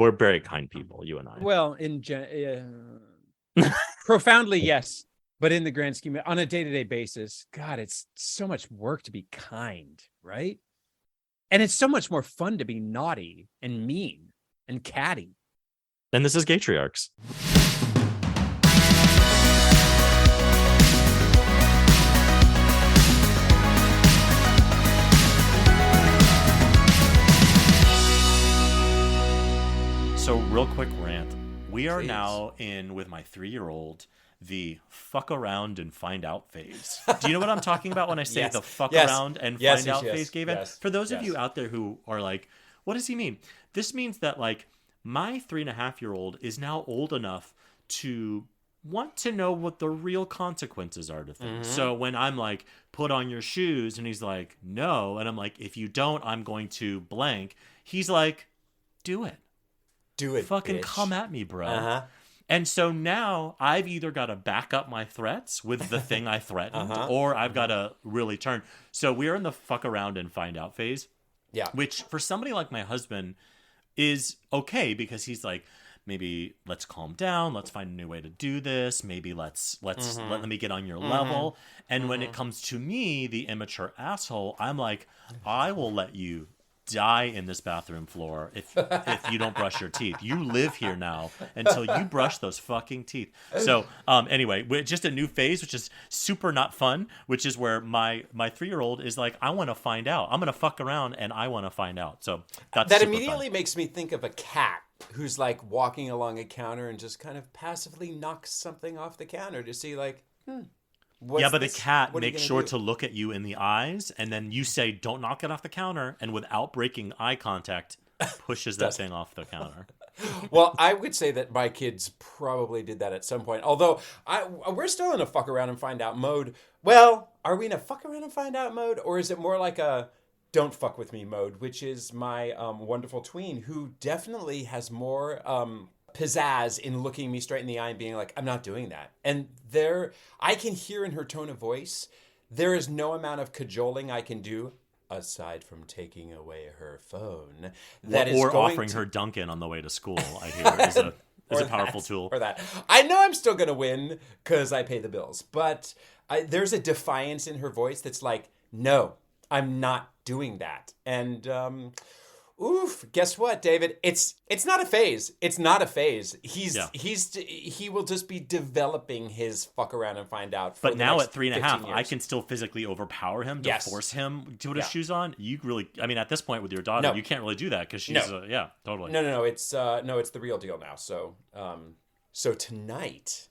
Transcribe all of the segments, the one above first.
we're very kind people, you and I. Well, profoundly, yes. But in the grand scheme, on a day-to-day basis, God, it's so much work to be kind, right? And it's so much more fun to be naughty and mean and catty. And this is Gatriarchs. So real quick rant. We are now in, with my 3-year-old, the fuck around and find out phase. Do you know what I'm talking about when I say the fuck around and find out phase, Gavin? For those of you out there who are like, what does he mean? This means that like my 3.5-year-old is now old enough to want to know what the real consequences are to things. So when I'm like, put on your shoes, and he's like, no. And I'm like, if you don't, I'm going to blank. He's like, do it. Do it, fucking bitch. Come at me, bro. And so now I've either got to back up my threats with the thing I threatened, or I've got to really turn. So we're in the fuck around and find out phase. Yeah. Which for somebody like my husband is okay, because he's like, maybe let's calm down. Let's find a new way to do this. Maybe let me get on your level. And when it comes to me, the immature asshole, I'm like, I will let you die in this bathroom floor if you don't brush your teeth. You live here now until you brush those fucking teeth. So anyway, just a new phase, which is super not fun, which is where my 3-year-old is like, I want to find out. I'm gonna fuck around and I want to find out. So that immediately makes me think of a cat who's like walking along a counter and just kind of passively knocks something off the counter to see like, but the cat makes sure to look at you in the eyes, and then you say, don't knock it off the counter, and without breaking eye contact, pushes that thing off the counter. Well, I would say that my kids probably did that at some point. Although we're still in a fuck around and find out mode. Well, are we in a fuck around and find out mode? Or is it more like a don't fuck with me mode, which is my wonderful tween, who definitely has more pizzazz in looking me straight in the eye and being like, I'm not doing that. And I can hear in her tone of voice, there is no amount of cajoling I can do aside from taking away her phone. Or offering her Dunkin' on the way to school, I hear, is a powerful tool. Or that. I know I'm still going to win because I pay the bills. But there's a defiance in her voice that's like, no, I'm not doing that. And guess what, David? It's not a phase. It's not a phase. He will just be developing his fuck around and find out. But now at 3.5, I can still physically overpower him to force him to put his shoes on. You really, I mean, at this point with your daughter, you can't really do that because she's totally. No. It's it's the real deal now. So tonight,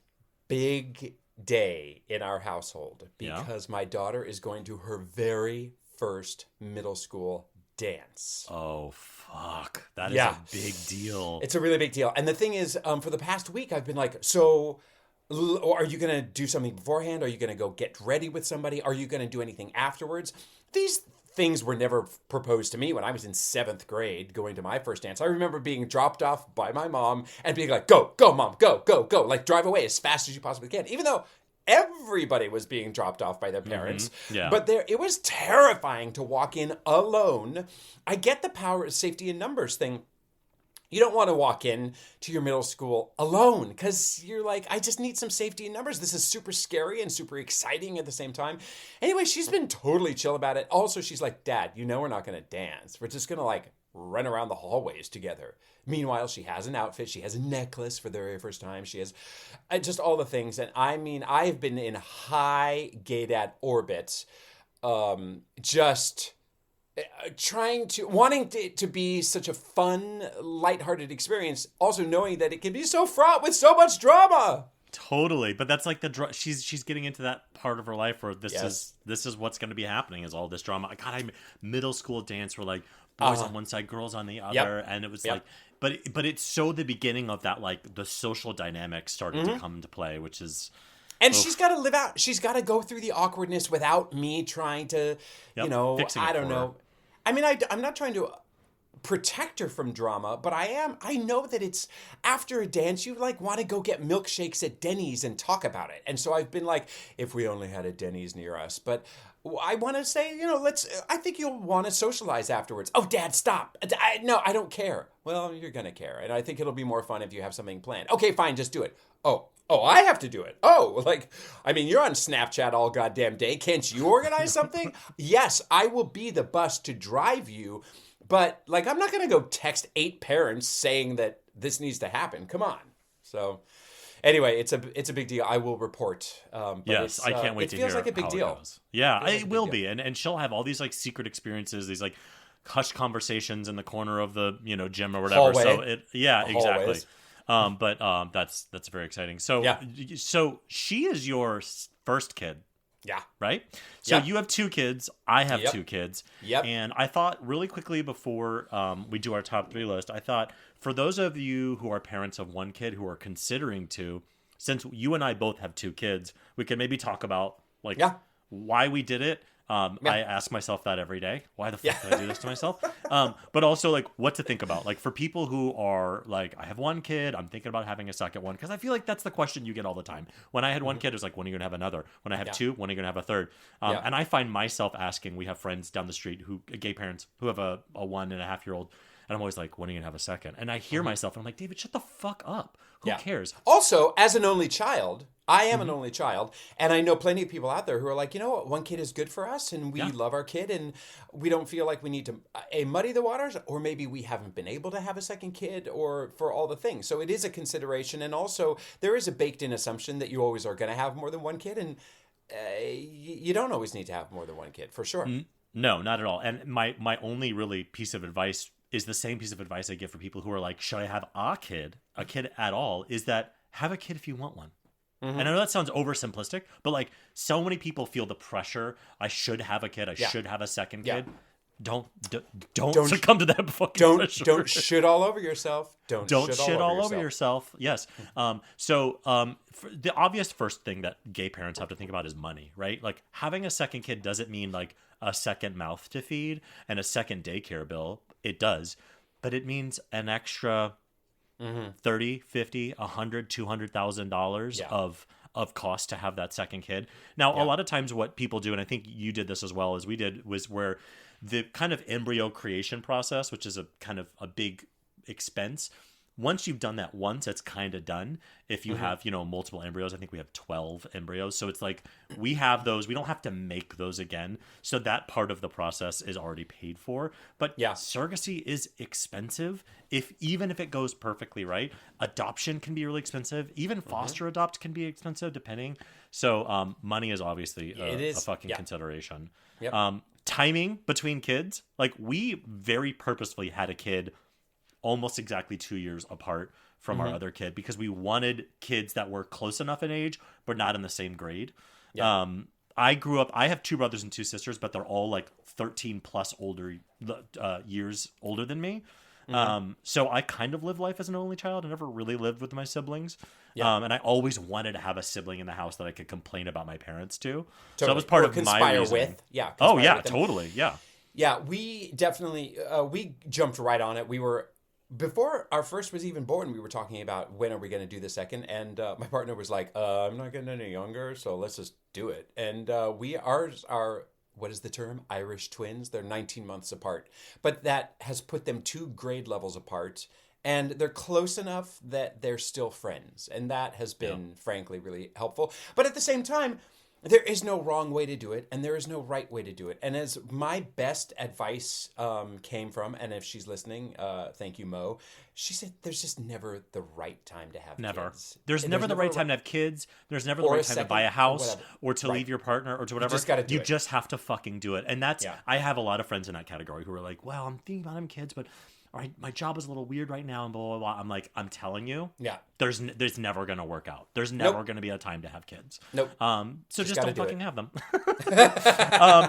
big day in our household because my daughter is going to her very first middle school dance. Oh, fuck. That is a big deal. It's a really big deal. And the thing is, for the past week, I've been like, so are you going to do something beforehand? Are you going to go get ready with somebody? Are you going to do anything afterwards? These things were never proposed to me when I was in 7th grade going to my first dance. I remember being dropped off by my mom and being like, go, mom, go. Like drive away as fast as you possibly can. Even though everybody was being dropped off by their parents. But it was terrifying to walk in alone. I get the power, safety in numbers thing. You don't want to walk in to your middle school alone because you're like, I just need some safety in numbers. This is super scary and super exciting at the same time. Anyway, she's been totally chill about it. Also, she's like, Dad, we're not going to dance. We're just going to like run around the hallways together. Meanwhile, she has an outfit. She has a necklace for the very first time. She has just all the things. And I mean, I've been in high gay dad orbit, just wanting to be such a fun, lighthearted experience. Also knowing that it can be so fraught with so much drama. Totally, but that's like she's getting into that part of her life where this is what's going to be happening, is all this drama. God, middle school dance where like boys on one side, girls on the other, and it was like, but it's so the beginning of that, like the social dynamics started to come into play, which is. And she's got to live out. She's got to go through the awkwardness without me trying to, I don't know. I mean, I'm not trying to protect her from drama, but I know that it's after a dance, you like want to go get milkshakes at Denny's and talk about it. And so I've been like, if we only had a Denny's near us, but I want to say, I think you'll want to socialize afterwards. Oh, Dad, stop. No, I don't care. Well, you're going to care. And I think it'll be more fun if you have something planned. Okay, fine, just do it. Oh, I have to do it. Oh, you're on Snapchat all goddamn day. Can't you organize something? Yes, I will be the bus to drive you. But, I'm not going to go text 8 parents saying that this needs to happen. Come on. So, anyway, it's a big deal. I will report. Yes, I can't wait to hear. It feels like a big deal. Yeah, it will be, and she'll have all these secret experiences, these hush conversations in the corner of the gym or whatever. Hallway. Exactly. But that's very exciting. So yeah. So she is your first kid. Yeah. Right? So you have 2 kids. I have 2 kids. Yep. And I thought really quickly before we do our top 3 list, I thought for those of you who are parents of 1 kid who are considering 2, since you and I both have 2 kids, we could maybe talk about why we did it. I ask myself that every day. Why the fuck did I do this to myself? But also what to think about. For people who are I have 1 kid, I'm thinking about having a second one. Because I feel like that's the question you get all the time. When I had 1 kid, it was when are you going to have another? When I have 2, when are you going to have a third? And I find myself asking, we have friends down the street gay parents who have a 1.5-year-old. And I'm always when are you going to have a second? And I hear myself and I'm like, David, shut the fuck up. Who cares? Also, as an only child, I am an only child, and I know plenty of people out there who are like, you know what, 1 kid is good for us, and we love our kid, and we don't feel like we need to muddy the waters, or maybe we haven't been able to have a second kid, or for all the things. So it is a consideration, and also there is a baked-in assumption that you always are going to have more than 1 kid, and you don't always need to have more than 1 kid, for sure. No, not at all. And my only really piece of advice is the same piece of advice I give for people who are should I have a kid at all, is that have a kid if you want one. Mm-hmm. And I know that sounds oversimplistic, but so many people feel the pressure. I should have a kid. I should have a second kid. Don't succumb to that fucking pressure. Don't shit all over yourself. Don't shit all over yourself. Yes. The obvious first thing that gay parents have to think about is money, right? Having a second kid doesn't mean a second mouth to feed and a second daycare bill. It does, but it means an extra $30, $50, $100, $200,000 of cost to have that second kid. Now, a lot of times what people do, and I think you did this as well as we did, was where the kind of embryo creation process, which is a kind of a big expense. Once you've done that once, it's kind of done. If you have, multiple embryos, I think we have 12 embryos. So it's we have those. We don't have to make those again. So that part of the process is already paid for. But surrogacy is expensive. Even if it goes perfectly right, adoption can be really expensive. Even foster adopt can be expensive, depending. So money is obviously a fucking consideration. Yep. Timing between kids. We very purposefully had a kid almost exactly 2 years apart from our other kid because we wanted kids that were close enough in age but not in the same grade. I grew up, I have 2 brothers and 2 sisters, but they're all 13 plus years older than me. So I kind of lived life as an only child. I never really lived with my siblings. And I always wanted to have a sibling in the house that I could complain about my parents to. Totally. So that was part of my reason. With. Yeah. Totally. Yeah. Yeah, we definitely, we jumped right on it. We were, before our first was even born, we were talking about when are we going to do the second. And my partner was like, I'm not getting any younger, so let's just do it. And ours are, what is the term? Irish twins. They're 19 months apart. But that has put them 2 grade levels apart. And they're close enough that they're still friends. And that has been, frankly, really helpful. But at the same time, there is no wrong way to do it, and there is no right way to do it. And as my best advice came from, and if she's listening, thank you, Mo, she said there's just never the right time to have kids. There's never the right time to have kids. There's never the right time to buy a house or to leave your partner or to whatever. You just got to do it. You just have to fucking do it. And that's, I have a lot of friends in that category who are like, well, I'm thinking about having kids, but all right, my job is a little weird right now and blah, blah, blah. I'm like, I'm telling you, there's never going to work out. There's never going to be a time to have kids. Nope. So just don't fucking have them.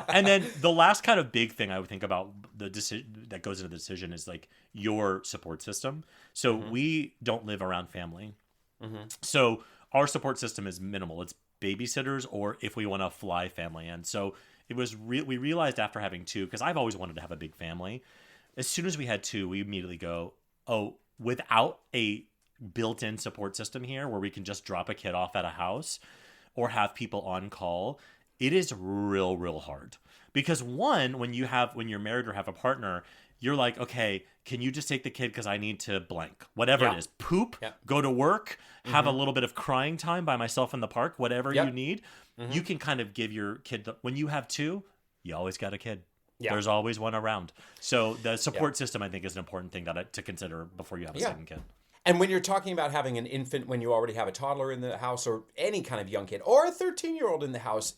And then the last kind of big thing I would think about the decision that goes into the decision is your support system. So we don't live around family. So our support system is minimal. It's babysitters or if we want to fly family in. So it was we realized after having 2, because I've always wanted to have a big family. As soon as we had 2, we immediately go, without a built-in support system here where we can just drop a kid off at a house or have people on call, it is real hard. Because one, when you're married or have a partner, you're like, okay, can you just take the kid because I need to blank, whatever it is, poop, go to work, have a little bit of crying time by myself in the park, whatever you need. You can kind of give your kid, when you have two, you always got a kid. Yeah. There's always one around. So the support system, I think, is an important thing to consider before you have a second kid. And when you're talking about having an infant, when you already have a toddler in the house or any kind of young kid or a 13-year-old in the house,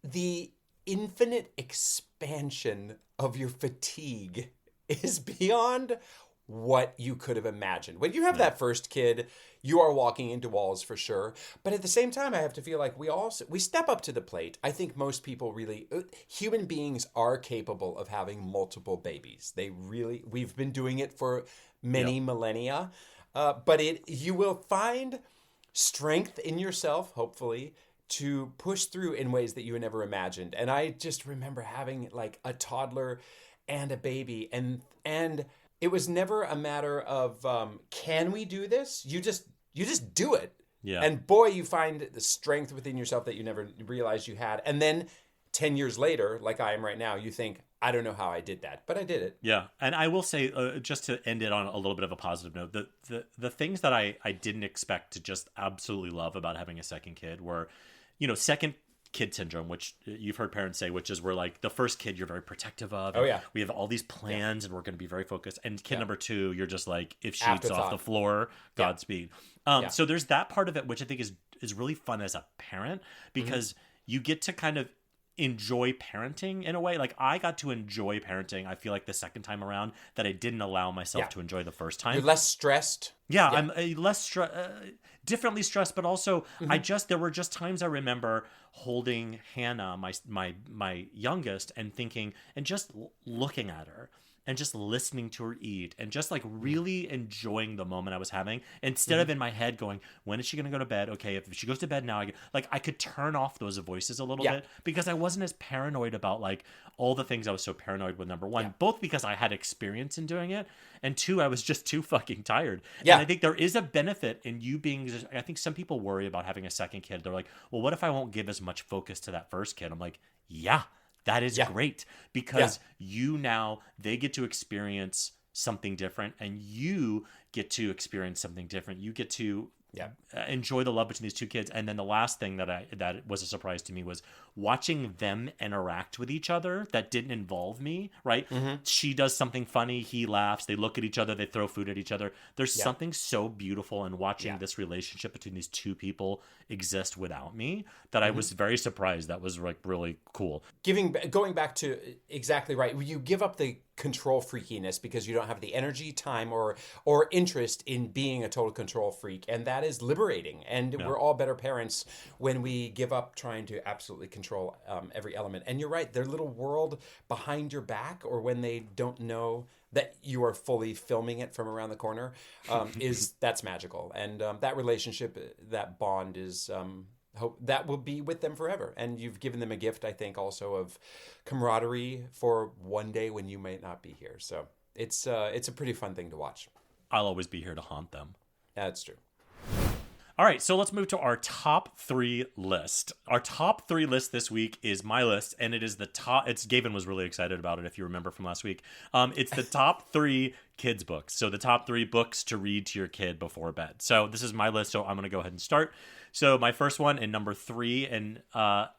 the infinite expansion of your fatigue is beyond what you could have imagined. When you have that first kid, you are walking into walls for sure. But at the same time, I have to feel like we step up to the plate. I think most people really, human beings are capable of having multiple babies. We've been doing it for many millennia. But you will find strength in yourself, hopefully, to push through in ways that you never imagined. And I just remember having like a toddler and a baby, and it was never a matter of can we do this? You just do it. Yeah. And boy, you find the strength within yourself that you never realized you had. And then 10 years later, like I am right now, you think, I don't know how I did that, but I did it. Yeah. And I will say, just to end it on a little bit of a positive note, the things that I didn't expect to just absolutely love about having a second kid were, second kid syndrome, which you've heard parents say, which is where like the first kid you're very protective of. Oh yeah. We have all these plans and we're going to be very focused. And kid number two, you're just like, if she eats off the floor, Godspeed. So there's that part of it, which I think is really fun as a parent because you get to kind of enjoy parenting in a way. Like I got to enjoy parenting, I feel like the second time around that I didn't allow myself to enjoy the first time. You're less stressed. Yeah. I'm differently stressed, but also there were just times I remember holding Hanna, my youngest, and thinking and just looking at her and just listening to her eat and just like really enjoying the moment I was having instead of in my head going, when is she going to go to bed? Okay, if she goes to bed now, I could turn off those voices a little bit because I wasn't as paranoid about like all the things I was so paranoid with. Number one, both because I had experience in doing it, and two, I was just too fucking tired. Yeah. And I think there is a benefit in you being, I think some people worry about having a second kid. They're like, well, what if I won't give as much focus to that first kid? I'm like, yeah. That is great because they get to experience something different and you get to experience something different. You get to enjoy the love between these two kids. And then the last thing that was a surprise to me was watching them interact with each other that didn't involve me, right? She does something funny, he laughs, they look at each other, they throw food at each other. There's something so beautiful in watching this relationship between these two people exist without me that I was very surprised. That was like really cool. Going back to exactly right. You give up the control freakiness because you don't have the energy, time, or interest in being a total control freak, and that is liberating. And we're all better parents when we give up trying to absolutely control every element. And you're right, their little world behind your back, or when they don't know that you are fully filming it from around the corner, that's magical. And that relationship, that bond is hope that will be with them forever. And you've given them a gift, I think, also of camaraderie for one day when you might not be here. So it's a pretty fun thing to watch. I'll always be here to haunt them. That's true. All right, so let's move to our top 3 list. Our top 3 list this week is my list, and it is the top. Gavin was really excited about it, if you remember from last week. It's the top 3 kids books. So the top 3 books to read to your kid before bed. So this is my list, so I'm going to go ahead and start. So my first one, and number 3,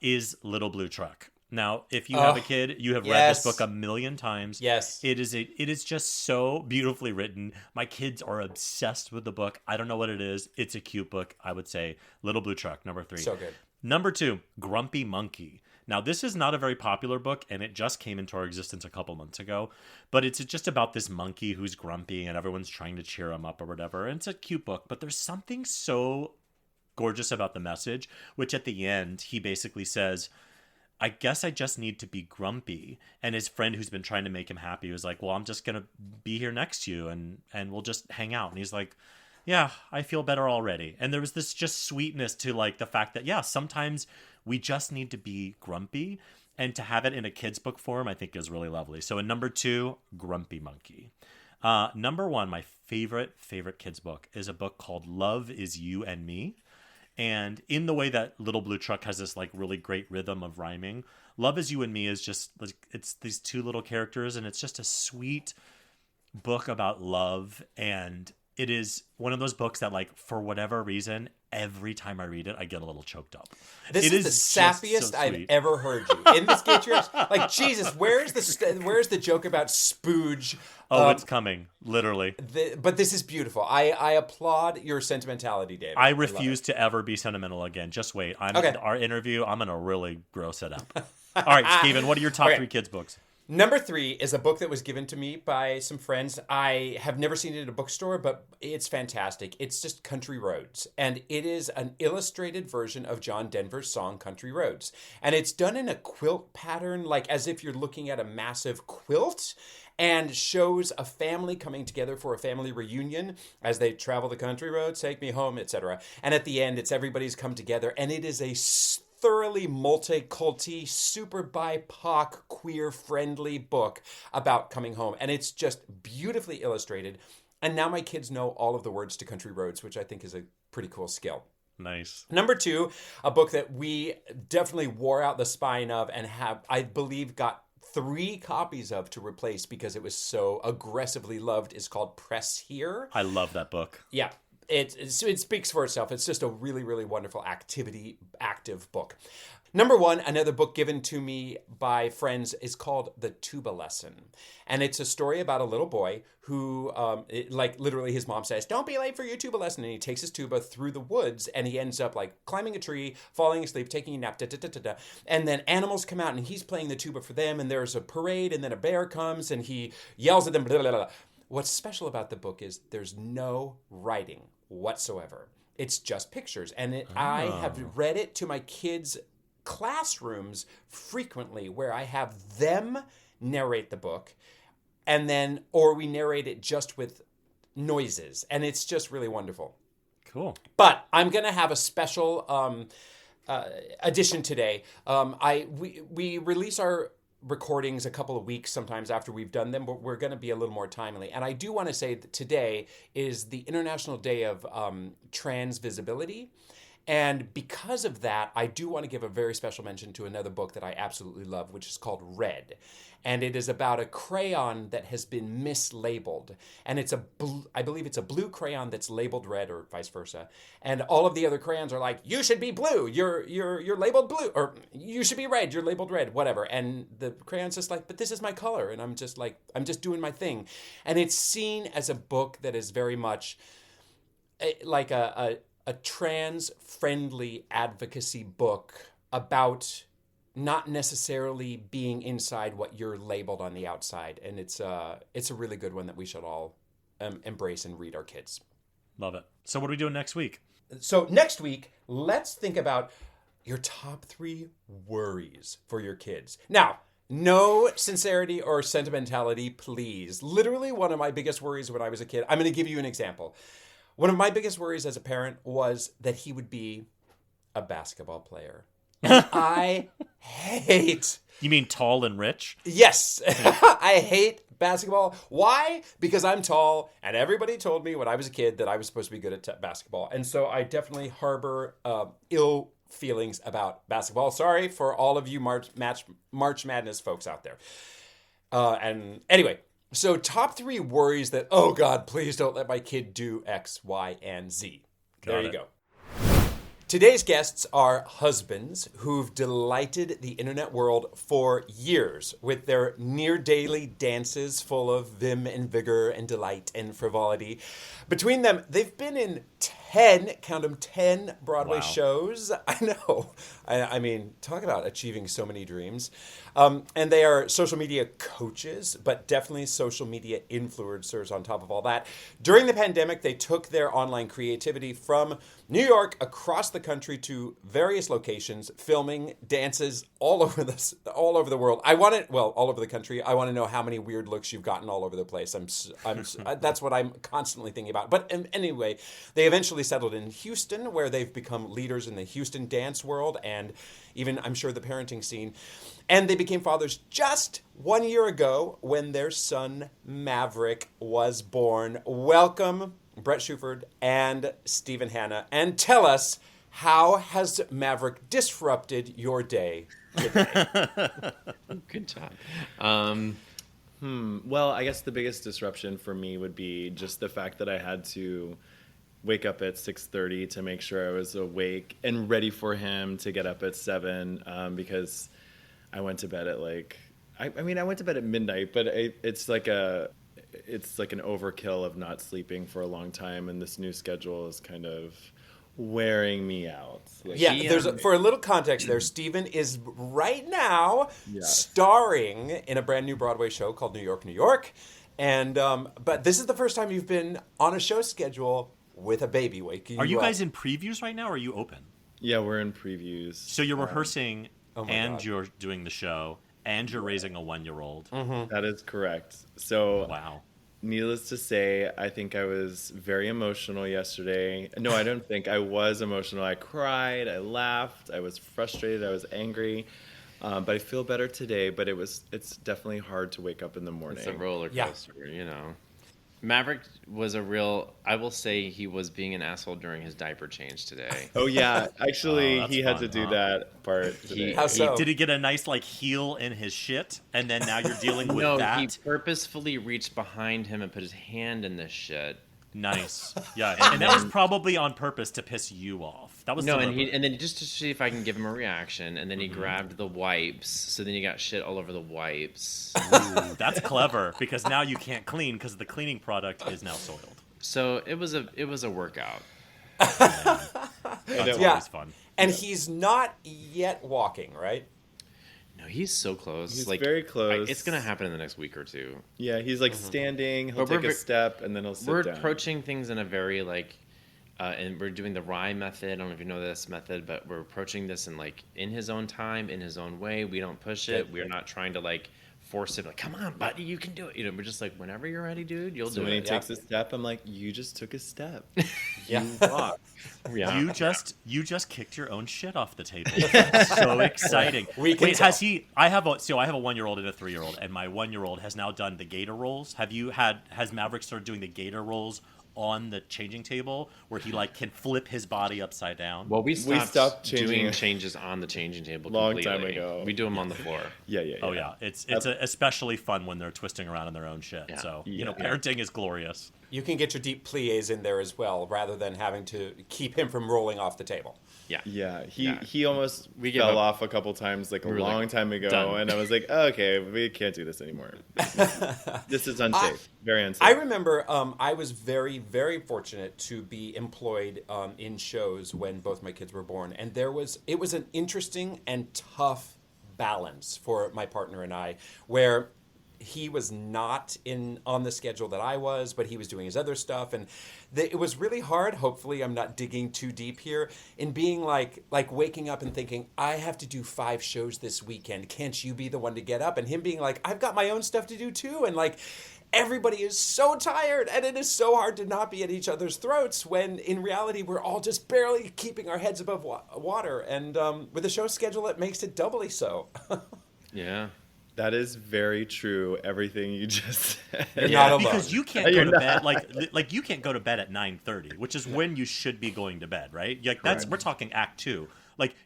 is Little Blue Truck. Now, if you have a kid, you have read this book a million times. Yes. It is just so beautifully written. My kids are obsessed with the book. I don't know what it is. It's a cute book, I would say. Little Blue Truck, number 3. So good. Number 2, Grumpy Monkey. Now, this is not a very popular book, and it just came into our existence a couple months ago. But it's just about this monkey who's grumpy, and everyone's trying to cheer him up or whatever. And it's a cute book, but there's something so gorgeous about the message, which at the end, he basically says, I guess I just need to be grumpy. And his friend who's been trying to make him happy was like, well, I'm just going to be here next to you and we'll just hang out. And he's like, yeah, I feel better already. And there was this just sweetness to like the fact that, sometimes we just need to be grumpy, and to have it in a kid's book form, I think is really lovely. So in number 2, Grumpy Monkey. Number 1, my favorite kids book is a book called Love Is You and Me. And in the way that Little Blue Truck has this like really great rhythm of rhyming, Love Is You and Me is just like, it's these two little characters, and it's just a sweet book about love. And it is one of those books that, like, for whatever reason, every time I read it, I get a little choked up. This is the sappiest I've ever heard you. In this Gatriot, like, Jesus, where's the joke about spooge? Oh, it's coming, literally. But this is beautiful. I applaud your sentimentality, David. I refuse to ever be sentimental again. Just wait. Our interview, I'm going to really gross it up. All right, Steven, what are your top 3 kids' books? Number 3 is a book that was given to me by some friends. I have never seen it at a bookstore, but it's fantastic. It's just Country Roads. And it is an illustrated version of John Denver's song Country Roads. And it's done in a quilt pattern, like as if you're looking at a massive quilt, and shows a family coming together for a family reunion as they travel the country roads, take me home, etc. And at the end, it's everybody's come together. And it is a thoroughly multiculti, super BIPOC, queer-friendly book about coming home. And it's just beautifully illustrated. And now my kids know all of the words to Country Roads, which I think is a pretty cool skill. Nice. Number 2, a book that we definitely wore out the spine of and have, I believe, got 3 copies of to replace because it was so aggressively loved, is called Press Here. I love that book. Yeah. It speaks for itself. It's just a really, really wonderful active book. Number 1, another book given to me by friends is called The Tuba Lesson. And it's a story about a little boy who, literally his mom says, don't be late for your tuba lesson. And he takes his tuba through the woods and he ends up like climbing a tree, falling asleep, taking a nap, And then animals come out and he's playing the tuba for them. And there's a parade and then a bear comes and he yells at them, blah, blah, blah. What's special about the book is there's no writing whatsoever. It's just pictures. And I have read it to my kids' classrooms frequently where I have them narrate the book or we narrate it just with noises. And it's just really wonderful. Cool. But I'm going to have a special edition today. We release our recordings a couple of weeks sometimes after we've done them, but we're going to be a little more timely. And I do want to say that today is the International Day of Trans Visibility. And because of that, I do want to give a very special mention to another book that I absolutely love, which is called Red. And it is about a crayon that has been mislabeled. And it's I believe it's a blue crayon that's labeled red or vice versa. And all of the other crayons are like, you should be blue, you're labeled blue, or you should be red, you're labeled red, whatever. And the crayon's just like, but this is my color. And I'm just like, I'm just doing my thing. And it's seen as a book that is very much like a trans-friendly advocacy book about not necessarily being inside what you're labeled on the outside. And it's a really good one that we should all embrace and read our kids. Love it. So what are we doing next week? So next week, let's think about your top 3 worries for your kids. Now, no sincerity or sentimentality, please. Literally one of my biggest worries when I was a kid, I'm going to give you an example. One of my biggest worries as a parent was that he would be a basketball player. And I hate... You mean tall and rich? Yes. I hate basketball. Why? Because I'm tall, and everybody told me when I was a kid that I was supposed to be good at basketball. And so I definitely harbor ill feelings about basketball. Sorry for all of you March Madness folks out there. And anyway... So top 3 worries that, oh God, please don't let my kid do X, Y, and Z. There you go. Today's guests are husbands who've delighted the internet world for years with their near-daily dances full of vim and vigor and delight and frivolity. Between them, they've been in 10 Broadway shows. I know. I mean, talk about achieving so many dreams. And they are social media coaches, but definitely social media influencers on top of all that. During the pandemic, they took their online creativity from New York across the country to various locations, filming dances all over the world. All over the country. I want to know how many weird looks you've gotten all over the place. That's what I'm constantly thinking about. But anyway, they eventually settled in Houston, where they've become leaders in the Houston dance world and even, I'm sure, the parenting scene. And they became fathers just 1 year ago when their son Maverick was born. Welcome, Bret Shuford and Stephen Hanna, and tell us, How has Maverick disrupted your day today? Good job. Well, I guess the biggest disruption for me would be just the fact that I had to wake up at 6:30 to make sure I was awake and ready for him to get up at 7 because I went to bed at I went to bed at midnight, but it's like an overkill of not sleeping for a long time, and this new schedule is kind of wearing me out. For a little context there, Steven is right now starring in a brand new Broadway show called New York, New York. And but this is the first time you've been on a show schedule with a baby waking you up. Are you guys in previews right now, or are you open? Yeah, we're in previews. So you're rehearsing and you're doing the show and you're raising a 1-year-old. Mm-hmm. That is correct. So wow. Needless to say, I think I was very emotional yesterday. No, I don't think. I was emotional. I cried, I laughed, I was frustrated, I was angry. But I feel better today, but it's definitely hard to wake up in the morning. It's a roller coaster, you know. Maverick was I will say he was being an asshole during his diaper change today. Oh, yeah. Actually, he had to do that part today. How so? Did he get a nice, heel in his shit? And then now you're dealing with that? No, he purposefully reached behind him and put his hand in this shit. Nice. Yeah. And that was probably on purpose to piss you off. That was and then just to see if I can give him a reaction, and then he grabbed the wipes, so then you got shit all over the wipes. Ooh, that's clever, because now you can't clean because the cleaning product is now soiled. So it was a workout. That's always fun. And he's not yet walking, right? No, he's so close. He's very close. It's going to happen in the next week or two. Yeah, he's standing, he'll take a step, and then he'll sit down. We're approaching things in a very and we're doing the rye method. I don't know if you know this method, but we're approaching this in his own time, in his own way. We don't push it. We're not trying to force it. Come on, buddy, you can do it. We're just whenever you're ready, dude, you'll do it. So when he takes a step, I'm like, you just took a step. Yeah. You walk. Yeah. You just kicked your own shit off the table. So exciting. Wait, has he? I have a 1-year-old and a 3-year-old, and my 1-year-old has now done the gator rolls. Has Maverick started doing the gator rolls on the changing table where he can flip his body upside down? Well, we stopped doing changes on the changing table long completely. time ago. We do them on the floor. Yeah. Oh yeah, it's especially fun when they're twisting around in their own shit. Yeah. So parenting is glorious. You can get your deep plies in there as well, rather than having to keep him from rolling off the table. Yeah. He almost fell off a couple times, a long time ago, done. And I was like, oh, okay, we can't do this anymore. This is unsafe. Very unsafe. I remember I was very, very fortunate to be employed in shows when both my kids were born, and it was an interesting and tough balance for my partner and I, where he was not on the schedule that I was, but he was doing his other stuff, and it was really hard. Hopefully, I'm not digging too deep here in being like waking up and thinking, I have to do 5 shows this weekend. Can't you be the one to get up? And him being like, I've got my own stuff to do too, and everybody is so tired, and it is so hard to not be at each other's throats when in reality we're all just barely keeping our heads above water. And with a show schedule, it makes it doubly so. Yeah. That is very true. Everything you just said. You're not alone. Because you can't go to bed you can't go to bed at 9:30, which is when you should be going to bed, right? We're talking Act 2.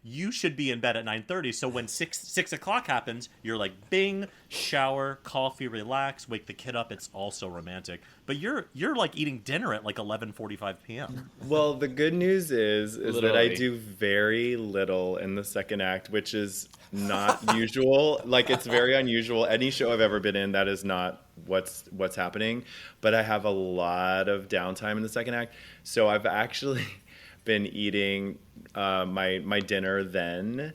You should be in bed at 9:30. So when 6 o'clock happens, you're bing, shower, coffee, relax, wake the kid up. It's also romantic. But you're eating dinner at 11:45 p.m. Well, the good news is that I do very little in the second act, which is not usual. It's very unusual. Any show I've ever been in, that is not what's happening. But I have a lot of downtime in the second act. So I've actually been eating my dinner then,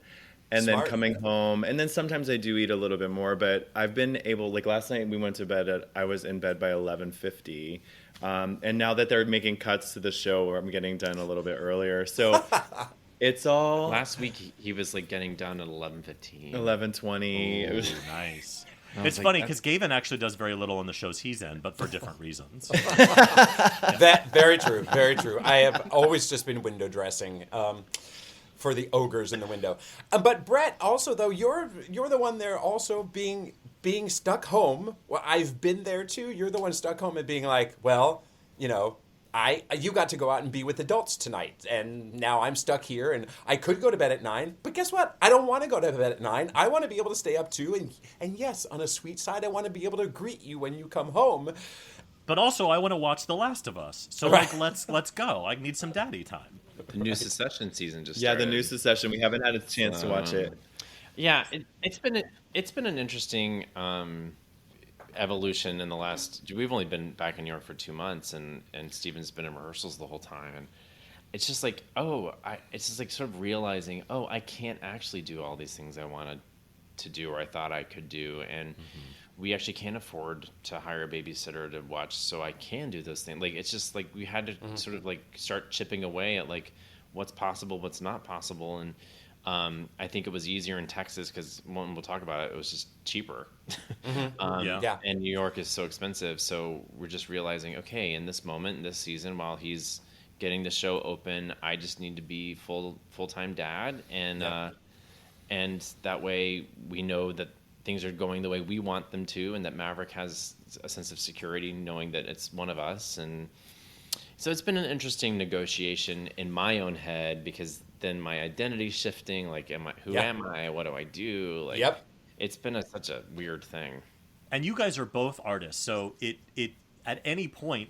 and then coming home, and then sometimes I do eat a little bit more, but I've been able, last night we went to bed I was in bed by 11:50, and now that they're making cuts to the show, I'm getting done a little bit earlier, so it's all... Last week he was getting done at 11:15. 11:20. It was nice. It's funny because Gavin actually does very little in the shows he's in, but for different reasons. That very true, very true. I have always just been window dressing for the ogres in the window. But Bret, also though, you're the one there also being stuck home. Well, I've been there too. You're the one stuck home and being you got to go out and be with adults tonight, and now I'm stuck here, and I could go to bed at 9, but guess what? I don't want to go to bed at 9. I want to be able to stay up too, and yes, on a sweet side, I want to be able to greet you when you come home. But also, I want to watch The Last of Us. So, like, let's go. I need some daddy time. The new Succession season just started. The new Succession. We haven't had a chance to watch it. Yeah, it's been an interesting evolution in the last. We've only been back in New York for 2 months, and Steven's been in rehearsals the whole time, and it's just like it's just like sort of realizing, I can't actually do all these things I wanted to do or I thought I could do, and we actually can't afford to hire a babysitter to watch, so I can do those things. Like, it's just like we had to sort of like start chipping away at like what's possible, what's not possible, and I think it was easier in Texas because when we'll talk about it, it was just cheaper. And New York is so expensive. So we're just realizing, okay, in this moment, in this season, while he's getting the show open, I just need to be full-time dad. And that way we know that things are going the way we want them to, and that Maverick has a sense of security knowing that it's one of us. And so it's been an interesting negotiation in my own head, because then my identity shifting, like, who am I? What do I do? Like, it's been such a weird thing. And you guys are both artists, so it at any point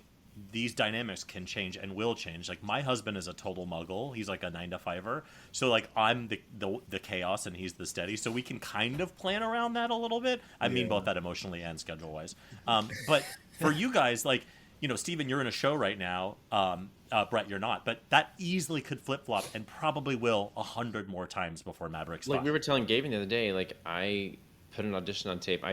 these dynamics can change and will change. Like, my husband is a total muggle. He's like a 9-to-5er. So like I'm the chaos and he's the steady. So we can kind of plan around that a little bit. I mean both that emotionally and schedule wise. But for you guys, like, you know, Steven, you're in a show right now. Bret, you're not, but that easily could flip-flop and probably will 100 more times before Maverick's like we were telling Gavin the other day, like, I put an audition on tape.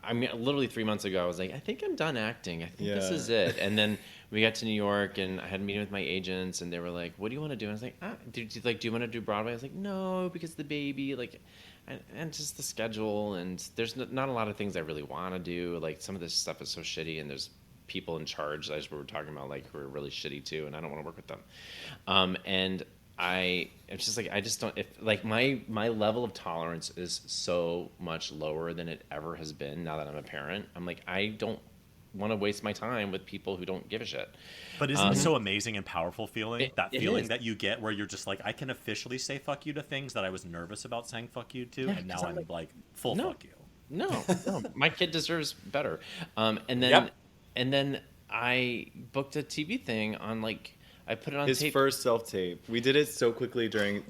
I mean, literally 3 months ago, I was like, I think I'm done acting. I think this is it. And then we got to New York, and I had a meeting with my agents, and they were like, what do you want to do? And I was like, do you want to do Broadway? I was like, no, because the baby, like, and just the schedule, and there's not a lot of things I really want to do. Like, some of this stuff is so shitty, and there's people in charge, as we were talking about, like, who are really shitty too, and I don't want to work with them. And it's just like, I just don't, if like my level of tolerance is so much lower than it ever has been now that I'm a parent. I'm like, I don't want to waste my time with people who don't give a shit. But isn't it so amazing and powerful feeling? That feeling that you get where you're just like, I can officially say fuck you to things that I was nervous about saying fuck you to, and now I'm like full fuck you. No, my kid deserves better. And then I booked a TV thing on, like, I put it on his tape. First self-tape. We did it so quickly during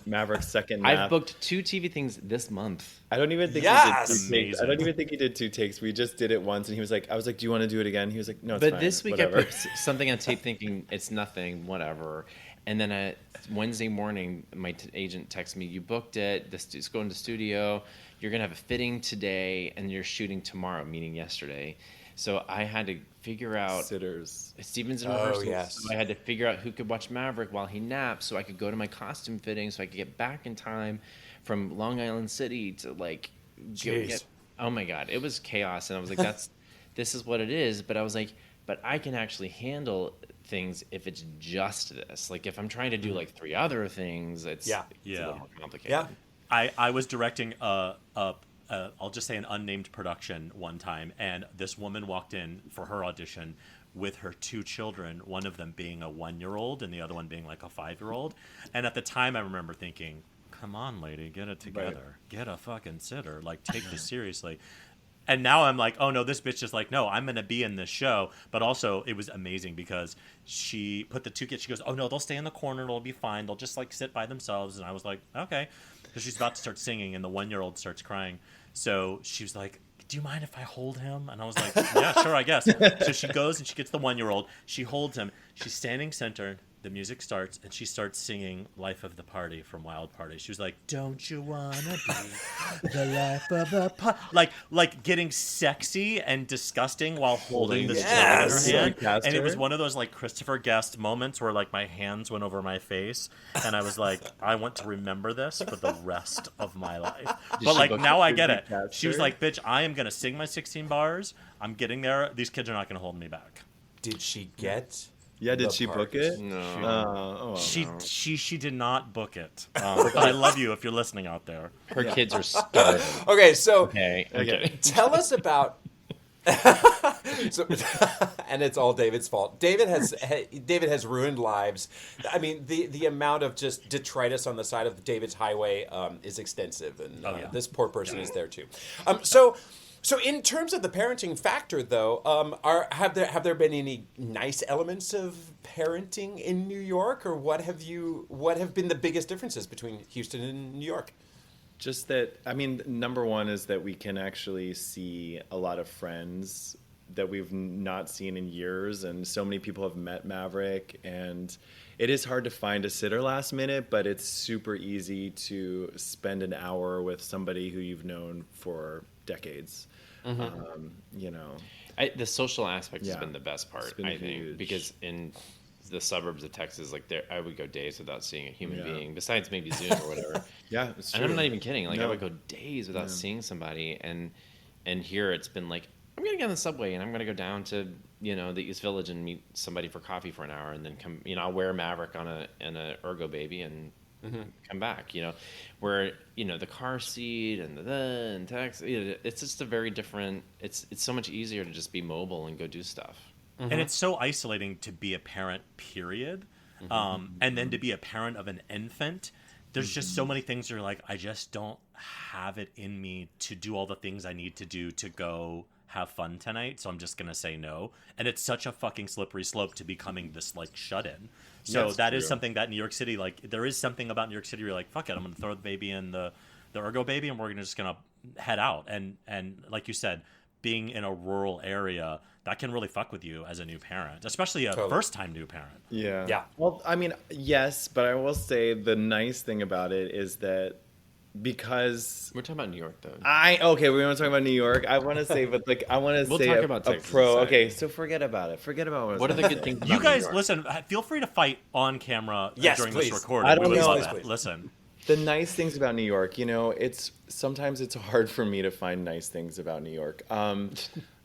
Maverick's second nap. I've booked 2 TV things this month. I don't even think he did 2 takes. I don't even think he did 2 takes. We just did it once, and he was like, I was like, do you want to do it again? He was like, no, it's fine. But this week whatever. I put something on tape thinking it's nothing, whatever. And then Wednesday morning, my agent texts me, you booked it, it's going to studio, you're going to have a fitting today, and you're shooting tomorrow, meaning yesterday. So I had to figure out sitters. Steven's in rehearsal. So I had to figure out who could watch Maverick while he naps, so I could go to my costume fitting, so I could get back in time from Long Island City to, like, get. Oh my God, it was chaos, and I was like, this is what it is. But I was like, but I can actually handle things if it's just this. Like, if I'm trying to do like 3 other things, it's a little more complicated. Yeah, I was directing I'll just say an unnamed production one time, and this woman walked in for her audition with her 2 children, one of them being a 1-year-old and the other one being like a 5-year-old. And at the time, I remember thinking, come on, lady, get it together. Right. Get a fucking sitter. Like, take this seriously. And now I'm like, oh no, this bitch is like, no, I'm going to be in this show. But also, it was amazing because she put the 2 kids, she goes, oh no, they'll stay in the corner, it'll be fine. They'll just like sit by themselves. And I was like, okay. Because she's about to start singing, and the 1-year-old starts crying. So she was like, do you mind if I hold him? And I was like, yeah, sure, I guess. So she goes and she gets the 1-year-old. She holds him. She's standing center. The music starts, and she starts singing Life of the Party from Wild Party. She was like, don't you want to be the life of the party? Like getting sexy and disgusting while holding this child in her hand. And it was one of those, like, Christopher Guest moments where, like, my hands went over my face, and I was like, I want to remember this for the rest of my life. But, like, now I get it. She was like, bitch, I am going to sing my 16 bars. I'm getting there. These kids are not going to hold me back. Did she get... Yeah, did she book it? No. She did not book it. But I love you if you're listening out there. Her kids are starving. Okay, so Okay. tell us about So, and it's all David's fault. David has ruined lives. I mean, the amount of just detritus on the side of David's highway is extensive, and this poor person is there too. So in terms of the parenting factor, though, have there been any nice elements of parenting in New York, or what have been the biggest differences between Houston and New York? Just that, I mean, number one is that we can actually see a lot of friends that we've not seen in years, and so many people have met Maverick, and it is hard to find a sitter last minute, but it's super easy to spend an hour with somebody who you've known for decades. You know, the social aspect has been the best part, I think, because in the suburbs of Texas, like I would go days without seeing a human being, besides maybe Zoom or whatever. It's true. And I'm not even kidding. Like I would go days without seeing somebody, and here it's been like, I'm gonna get on the subway and I'm gonna go down to the East Village and meet somebody for coffee for an hour, and then come. I'll wear Maverick on a Ergo baby and come back. Where the car seat and taxi. It's just a very different. It's so much easier to just be mobile and go do stuff. And it's so isolating to be a parent, period. And then to be a parent of an infant. There's just so many things that are like, I just don't have it in me to do all the things I need to do to go have fun tonight. So I'm just going to say no. And it's such a fucking slippery slope to becoming this like shut in. So that is something that New York City, like there is something about New York City where you're like, fuck it, I'm going to throw the baby in the Ergo baby and we're just going to head out. And like you said, being in a rural area, that can really fuck with you as a new parent, especially a first-time new parent. Yeah. Well, I mean, yes, but I will say the nice thing about it is that because we're talking about New York, though. We want to talk about New York. I want to say, but like, I want to say talk about a Texas pro. Okay, so forget about it. Forget about what are the good things. About you guys, New York? listen. Feel free to fight on camera during please. this recording. I don't know. Listen. The nice things about New York, it's sometimes it's hard for me to find nice things about New York.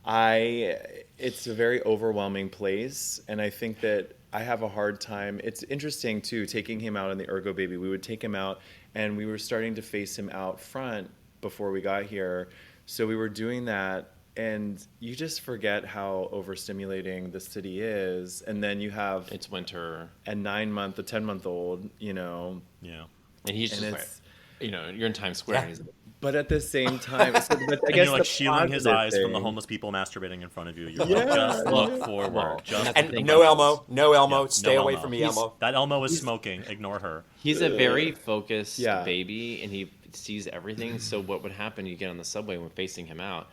It's a very overwhelming place, and I think that I have a hard time. It's interesting too, taking him out in the Ergo baby. We would take him out, and we were starting to face him out front before we got here. So we were doing that, and you just forget how overstimulating the city is. And then you have it's winter, a 9-month, a 10-month-old, Yeah. And he's just, you're in Times Square. And he's like, but at the same time, but I you're guess like shielding his eyes from the homeless people masturbating in front of you. You're like, just look forward. No Elmo. Stay away from me, Elmo. That Elmo is smoking. Ignore her. He's a very focused baby, and he sees everything. So what would happen? You get on the subway when facing him out,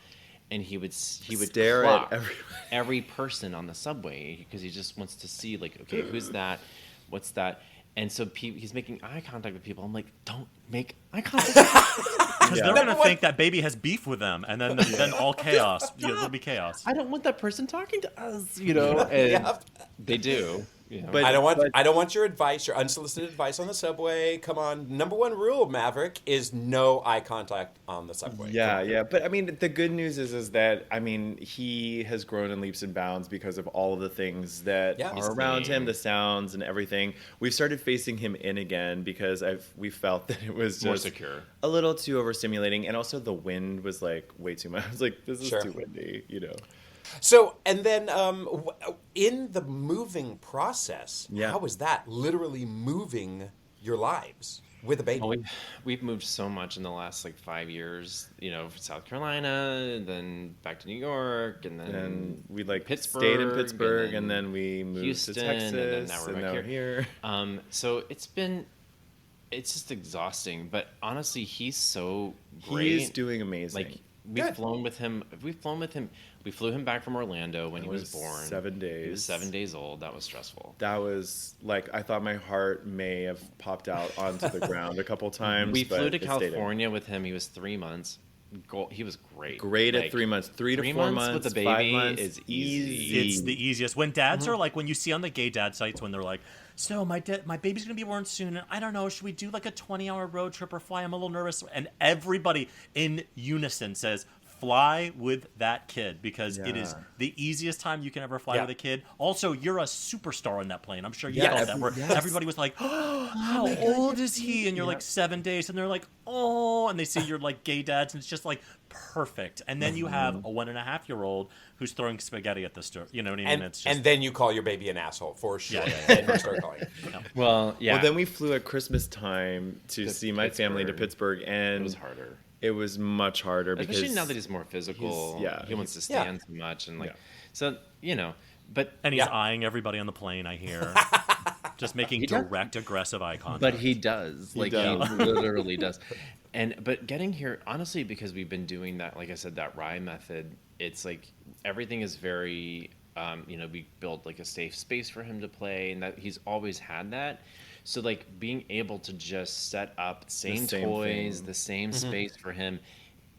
and he would stare at every person on the subway because he just wants to see, like, okay, who's that? What's that? And so he's making eye contact with people. I'm like, don't make eye contact. Because they're going to think that baby has beef with them, and then all chaos. There'll be chaos. I don't want that person talking to us, And they do. But I don't want your advice, your unsolicited advice on the subway. Come on, number one rule, Maverick, is no eye contact on the subway. Yeah. But I mean, the good news is that he has grown in leaps and bounds because of all of the things that are around him, the sounds and everything. We've started facing him in again because we felt that it was just more secure, a little too overstimulating, and also the wind was like way too much. I was like, this is too windy, So, and then in the moving process, how was that? Literally moving your lives with a baby. Well, we've moved so much in the last 5 years. South Carolina, then back to New York, and then we Pittsburgh, stayed in Pittsburgh, and then we moved Houston, to Texas, and then now we're here. So it's just exhausting. But honestly, he's so great. He's doing amazing. We've flown with him. We flew him back from Orlando when he was born. 7 days. He was 7 days old. That was stressful. That was I thought my heart may have popped out onto the ground a couple times. We flew to California with him. He was 3 months. He was great. Great at 3 months. 3 to 4 months with the baby 5 months is easy. It's the easiest. When dads are when you see on the gay dad sites when they're like, so my baby's gonna be born soon, and I don't know, should we do a 20-hour road trip or fly? I'm a little nervous. And everybody in unison says, fly with that kid because it is the easiest time you can ever fly with a kid. Also, you're a superstar on that plane. I'm sure you felt that. Where everybody was like, oh, how old is he? And you're like 7 days, and they're like, oh, and they see your like gay dads, and it's just like perfect. And then you have a 1.5-year-old who's throwing spaghetti at the store. You know what I mean? It's just... And then you call your baby an asshole for sure. Then you start calling. Well, yeah. Well, then we flew at Christmas time to see my family to Pittsburgh, and it was harder. It was much harder because especially now that he's more physical. He wants to stand so much, and so But and he's eyeing everybody on the plane. I hear, just making direct, aggressive eye contact. But he does. He literally does. But getting here, honestly, because we've been doing that, like I said, that rye method. It's like everything is very, we build like a safe space for him to play, and that he's always had that. So like being able to just set up the same toys, the same space for him,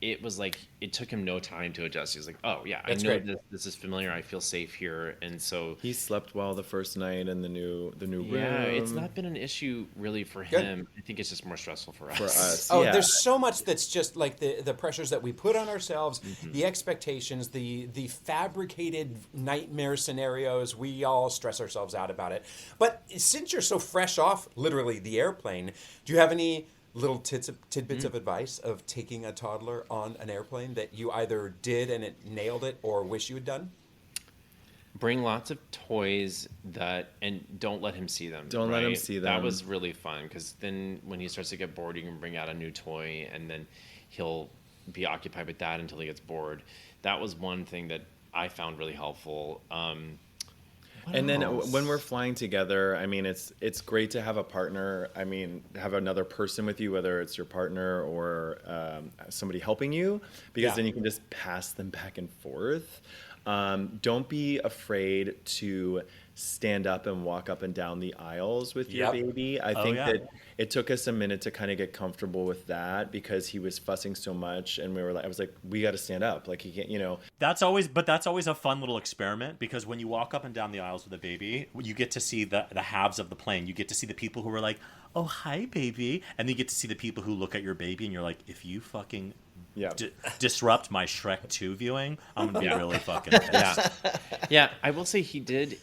it was like it took him no time to adjust. He was like, "Oh yeah, I know this is familiar. I feel safe here." And so he slept well the first night in the new room. Yeah, it's not been an issue really for him. I think it's just more stressful for us. There's so much that's just like the pressures that we put on ourselves, the expectations, the fabricated nightmare scenarios. We all stress ourselves out about it. But since you're so fresh off, literally the airplane, do you have any little tidbits of advice of taking a toddler on an airplane that you either did and it nailed it or wish you had done? Bring lots of toys and don't let him see them. Don't let him see them. That was really fun because then when he starts to get bored, you can bring out a new toy and then he'll be occupied with that until he gets bored. That was one thing that I found really helpful. And then when we're flying together, I mean, it's great to have a partner. I mean, have another person with you, whether it's your partner or somebody helping you, because then you can just pass them back and forth. Don't be afraid to stand up and walk up and down the aisles with your baby. I think that it took us a minute to kind of get comfortable with that because he was fussing so much, and I was like, we got to stand up. Like he can't, That's always a fun little experiment because when you walk up and down the aisles with a baby, you get to see the halves of the plane. You get to see the people who are like, oh, hi, baby. And then you get to see the people who look at your baby and you're like, if you fucking disrupt my Shrek 2 viewing, I'm going to be really fucking pissed. Yeah, I will say he did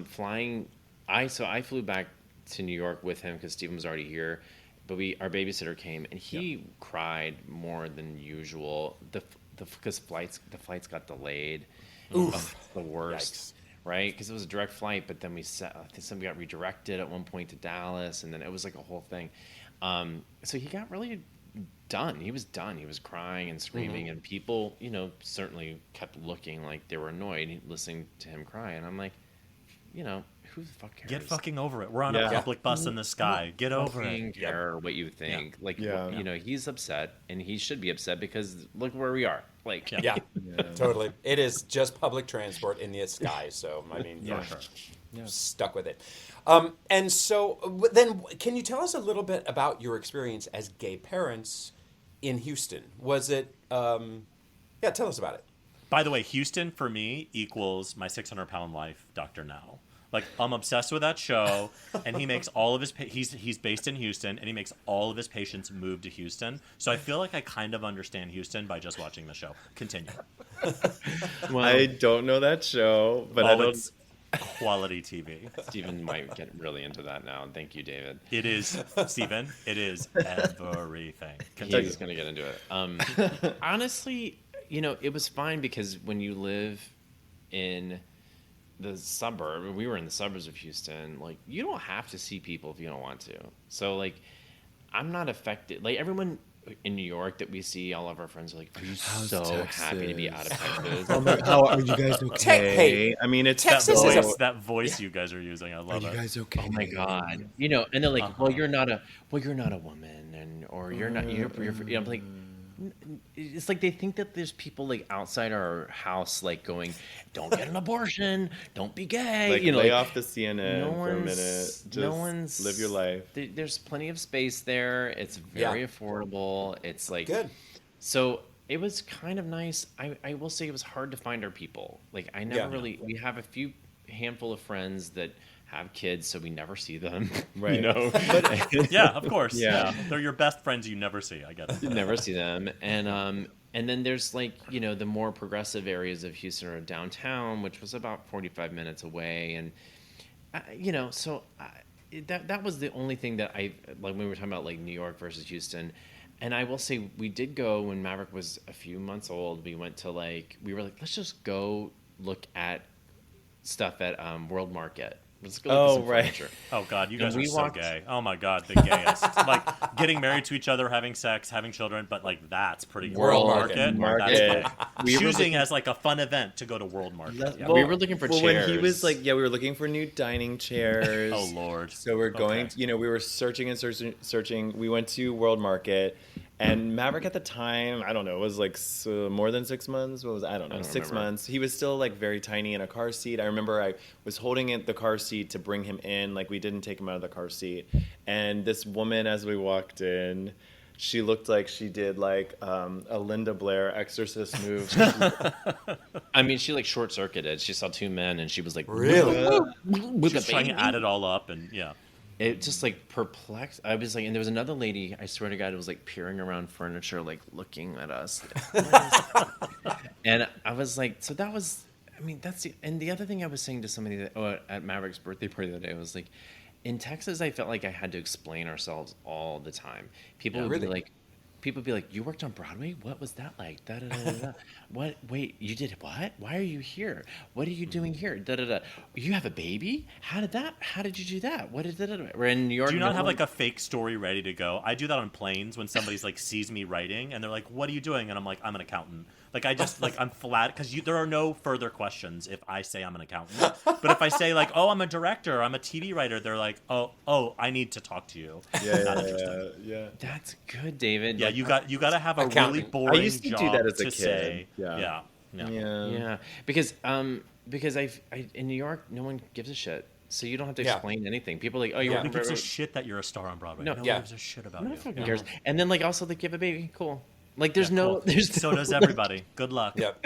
flying. I flew back to New York with him because Stephen was already here, but our babysitter came and he cried more than usual. Because the flights got delayed. Oof. The worst. Yikes. Right? Because it was a direct flight, but then I think somebody got redirected at one point to Dallas, and then it was like a whole thing. So he got really done. He was done. He was crying and screaming, and people, certainly kept looking like they were annoyed listening to him cry. And I'm like, who the fuck cares? Get fucking over it. We're on a public bus in the sky. Get over it. Care what you think. He's upset, and he should be upset because look where we are. Totally. It is just public transport in the sky. So I mean, stuck with it. And so then, can you tell us a little bit about your experience as gay parents in Houston? Was it? Tell us about it. By the way, Houston for me equals my 600-pound life, Dr. Now. Like, I'm obsessed with that show, and he makes all of his he's based in Houston, and he makes all of his patients move to Houston. So I feel like I kind of understand Houston by just watching the show. Continue. Well, I don't know that show, but I don't. It's quality TV. Stephen might get really into that now. Thank you, David. It is, Stephen. It is everything. Continue. He's going to get into it. Honestly, it was fine because when you live in the suburb, we were in the suburbs of Houston, like, you don't have to see people if you don't want to. So, like, I'm not affected. Like, everyone in New York that we see, all of our friends are like, are you so happy to be out of Texas? How are you guys okay? Hey, I mean, it's Texas that voice you guys are using. I love it. Are you guys okay? Oh my God. And they're like, well, you're not a woman, or you're not, I'm like, it's like they think that there's people like outside our house like going, don't get an abortion, don't be gay, like, lay off the CNN for a minute, just live your life. There's plenty of space there. It's very affordable. It's like good. So it was kind of nice. I will say it was hard to find our people. Like I never really. We have a handful of friends that have kids, so we never see them. Right. But, yeah, of course. Yeah. They're your best friends you never see. I get it. You never see them. And And then there's like, the more progressive areas of Houston are downtown, which was about 45 minutes away. And, that was the only thing that like when we were talking about like New York versus Houston. And I will say we did go when Maverick was a few months old. We went to we were like, let's just go look at stuff at World Market. Let's go look at some furniture. Oh, God, you guys are so gay. Oh, my God, the gayest. Like, getting married to each other, having sex, having children, but, like, that's pretty cool. World Market. That's gay. Choosing as, like, a fun event to go to World Market. Yeah. We were looking for chairs. When he was, like, we were looking for new dining chairs. Oh, Lord. So we're going, we were searching and searching. We went to World Market. And Maverick at the time, I don't know, it was like more than 6 months. What was I don't know, 6 months. He was still like very tiny in a car seat. I remember I was holding the car seat to bring him in. Like we didn't take him out of the car seat. And this woman, as we walked in, she looked like she did like a Linda Blair exorcist move. I mean, she like short circuited. She saw two men and she was like, really? She was trying to add it all up and yeah. It just like perplexed. I was like, and there was another lady, I swear to God, it was like peering around furniture, like looking at us. And I was like, so that was, I mean, and the other thing I was saying to somebody at Maverick's birthday party the other day, was like, in Texas, I felt like I had to explain ourselves all the time. People would be like, you worked on Broadway? What was that like? Da, da, da, da, da. What? Wait, you did what? Why are you here? What are you doing here? Da, da, da. You have a baby? How did you do that? What is that? We're in New York. Do you not have like a fake story ready to go? I do that on planes when somebody's like sees me writing and they're like, what are you doing? And I'm like, I'm an accountant. Like I just like I'm flat because there are no further questions if I say I'm an accountant. But if I say like, oh, I'm a director, I'm a TV writer, they're like, oh, I need to talk to you. Yeah. That's good, David. Yeah, you got to have a really boring I used to job do that as a kid. Say, yeah. Because I in New York, no one gives a shit. So you don't have to explain anything. People are like, oh, you're Nobody gives a shit that you're a star on Broadway. No one gives a shit about you. Who cares? And then like also they give a baby, cool. Like there's so does everybody. Good luck. Yep.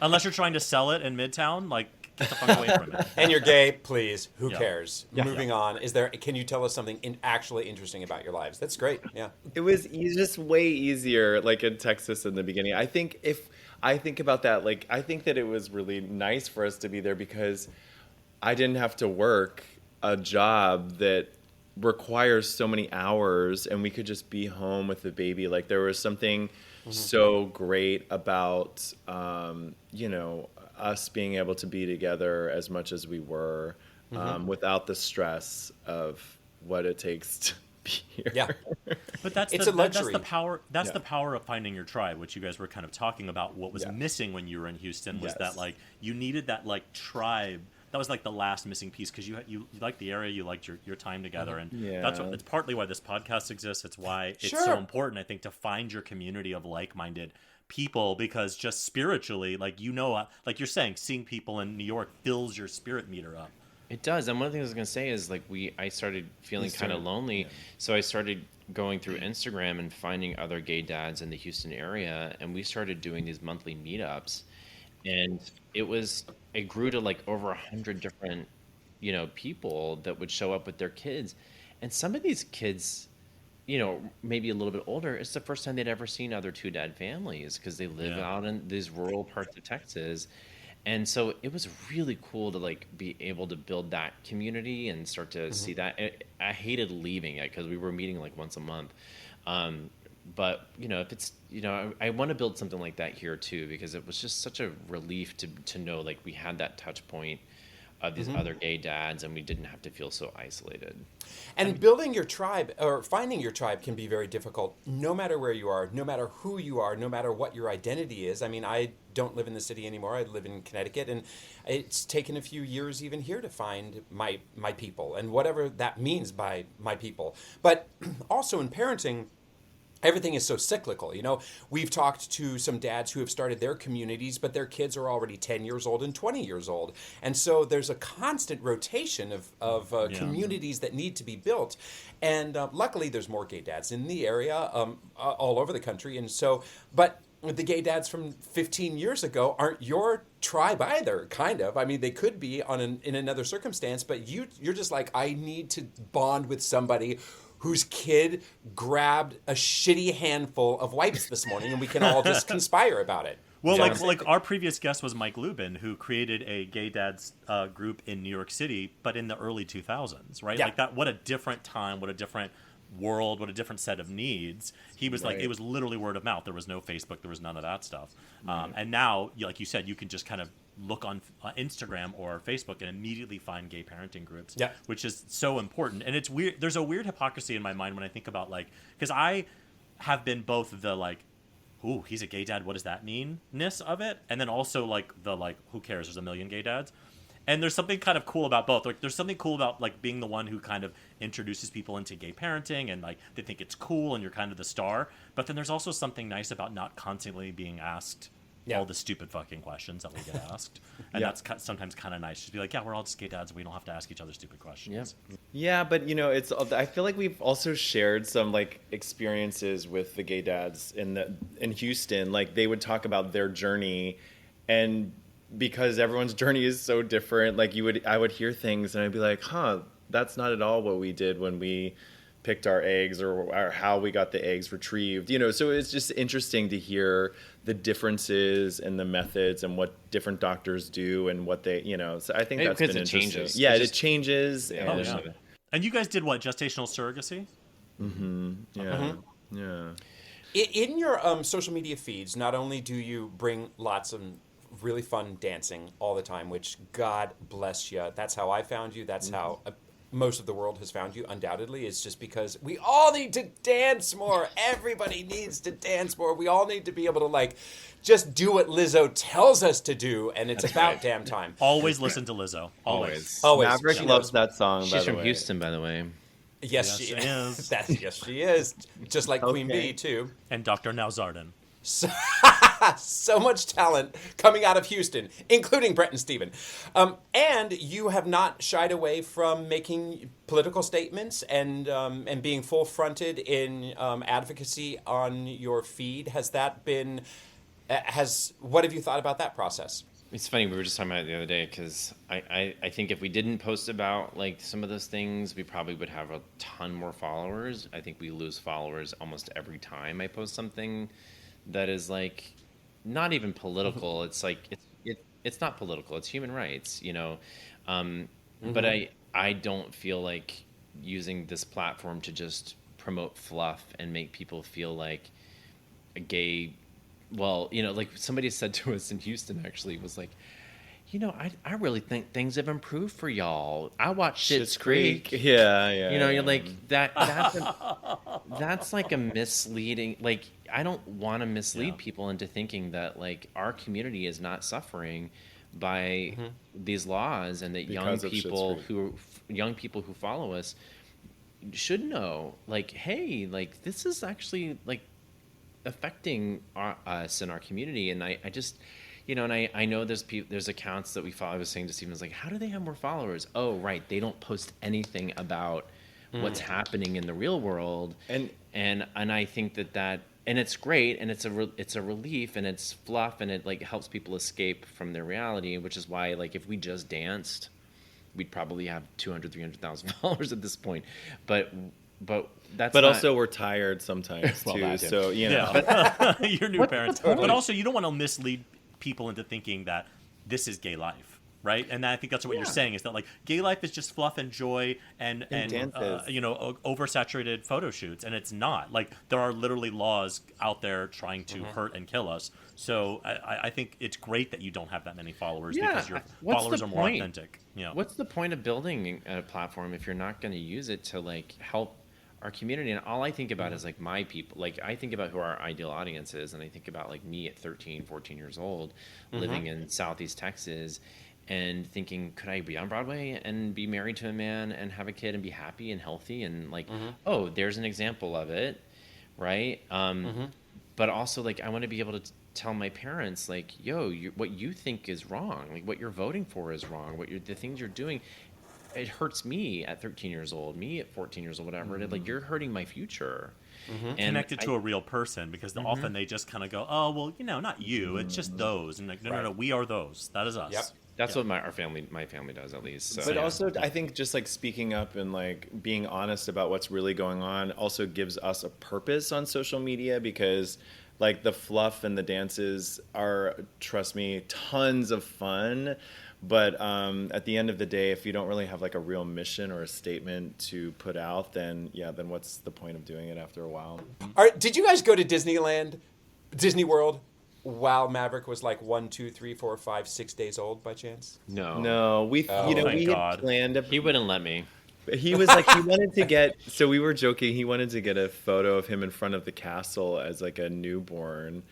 Unless you're trying to sell it in Midtown, like get the fuck away from it. And you're gay, please. Who cares? Moving on. Can you tell us something actually interesting about your lives? That's great. Yeah. It was just way easier, like in Texas in the beginning. I think if I think about that, like I think that it was really nice for us to be there because I didn't have to work a job that requires so many hours and we could just be home with the baby. Like there was something so great about us being able to be together as much as we were without the stress of what it takes to be here. Yeah. But that's a luxury. That's the power of finding your tribe, which you guys were kind of talking about. What was missing when you were in Houston was that like you needed that like tribe. That was like the last missing piece because you liked the area, you liked your time together, and it's partly why this podcast exists. It's why it's so important, I think, to find your community of like-minded people because just spiritually, like like you're saying, seeing people in New York fills your spirit meter up. It does, and one of the things I was gonna say is like I started feeling kind of lonely, so I started going through Instagram and finding other gay dads in the Houston area, and we started doing these monthly meetups. And it grew to like over 100 different, people that would show up with their kids. And some of these kids, maybe a little bit older, it's the first time they'd ever seen other two dad families because they live out in these rural parts of Texas. And so it was really cool to like be able to build that community and start to see that. I hated leaving it because we were meeting like once a month. But, if it's, I want to build something like that here too, because it was just such a relief to know like we had that touch point of these other gay dads and we didn't have to feel so isolated. And building your tribe or finding your tribe can be very difficult no matter where you are, no matter who you are, no matter what your identity is. I mean, I don't live in the city anymore. I live in Connecticut, and it's taken a few years even here to find my people and whatever that means by my people. But also in parenting, everything is so cyclical. We've talked to some dads who have started their communities, but their kids are already 10 years old and 20 years old. And so there's a constant rotation of communities that need to be built. And luckily, there's more gay dads in the area all over the country. And so, but the gay dads from 15 years ago aren't your tribe either, kind of. I mean, they could be in another circumstance, but you're just like, I need to bond with somebody whose kid grabbed a shitty handful of wipes this morning, and we can all just conspire about it. Well, like our previous guest was Mike Lubin, who created a gay dads group in New York City, but in the early 2000s, right? Yeah. Like that. What a different time. What a different world. What a different set of needs. He was like, it was literally word of mouth. There was no Facebook. There was none of that stuff. And now, like you said, you can just kind of look on Instagram or Facebook and immediately find gay parenting groups, which is so important. And it's weird. There's a weird hypocrisy in my mind when I think about because I have been both the ooh, he's a gay dad, what does that mean-ness of it? And then also who cares? There's a million gay dads. And there's something kind of cool about both. Like there's something cool about being the one who kind of introduces people into gay parenting and they think it's cool and you're kind of the star. But then there's also something nice about not constantly being asked all the stupid fucking questions that we get asked. And that's sometimes kind of nice. Just be like, yeah, we're all just gay dads. We don't have to ask each other stupid questions. Yeah, but I feel like we've also shared some experiences with the gay dads in Houston. Like they would talk about their journey, and because everyone's journey is so different, I would hear things and I'd be like, huh, that's not at all what we did when we picked our eggs or how we got the eggs retrieved, so it's just interesting to hear the differences and the methods and what different doctors do and what they, so I think that's been interesting. Changes. Yeah, it changes. And you guys did what? Gestational surrogacy? Mm-hmm. Yeah. Mm-hmm. Yeah. In your social media feeds, not only do you bring lots of really fun dancing all the time, which God bless you. That's how I found you. That's how most of the world has found you, undoubtedly. Is just because we all need to dance more. Everybody needs to dance more. We all need to be able to just do what Lizzo tells us to do, and it's about damn time. Always listen to Lizzo. Always. Maverick loves that song. She's from Houston, by the way. Yes, she is. Yes, she is. Just like Queen Bee, too. And Dr. Nowzardan. So much talent coming out of Houston, including Bret and Steven. And you have not shied away from making political statements and being full-fronted in advocacy on your feed. Has that been... what have you thought about that process? It's funny, we were just talking about it the other day, because I think if we didn't post about some of those things, we probably would have a ton more followers. I think we lose followers almost every time I post something that is not even political. It's it's not political. It's human rights, But I don't feel like using this platform to just promote fluff and make people feel like a gay. Well, somebody said to us in Houston actually was I really think things have improved for y'all. I watched Schitt's Creek. Yeah. You're that's a misleading. I don't want to mislead people into thinking that our community is not suffering by these laws, and that young people who follow us should know. Hey, this is actually affecting us in our community, and I just. And I know there's accounts that we follow. I was saying to Steven, how do they have more followers? Oh, right. They don't post anything about what's happening in the real world. And I think that and it's great, and it's a relief, and it's fluff, and it helps people escape from their reality, which is why if we just danced, we'd probably have 200,000, 300,000 followers at this point. But that's not... also we're tired sometimes too. So you're new parents. But also you don't want to mislead people into thinking that this is gay life, right? And I think that's what you're saying, is that gay life is just fluff and joy and oversaturated photo shoots, and it's not. There are literally laws out there trying to hurt and kill us. So I think it's great that you don't have that many followers, because your followers are more authentic. What's the point of building a platform if you're not going to use it to help our community? And all I think about is my people. I think about who our ideal audience is, and I think about me at 13, 14 years old, living in Southeast Texas, and thinking, could I be on Broadway and be married to a man and have a kid and be happy and healthy? And oh, there's an example of it, right? But also I want to be able to tell my parents yo, what you think is wrong, what you're voting for is wrong, the things you're doing. It hurts me at 13 years old, me at 14 years old, whatever. You're hurting my future. And connected to a real person, because often they just kind of go, oh, well, not you. It's just those. And no, we are those. That is us. That's what my family does, at least. So. But also, I think just like speaking up and like being honest about what's really going on also gives us a purpose on social media, because like the fluff and the dances are, trust me, tons of fun. But at the end of the day, if you don't really have like a real mission or a statement to put out, then what's the point of doing it after a while? All right, did you guys go to Disney World, while Maverick was like 1, 2, 3, 4, 5, 6 days old by chance? No, we had planned. He wouldn't let me. He was like, he wanted to get, so we were joking, he wanted to get a photo of him in front of the castle as like a newborn.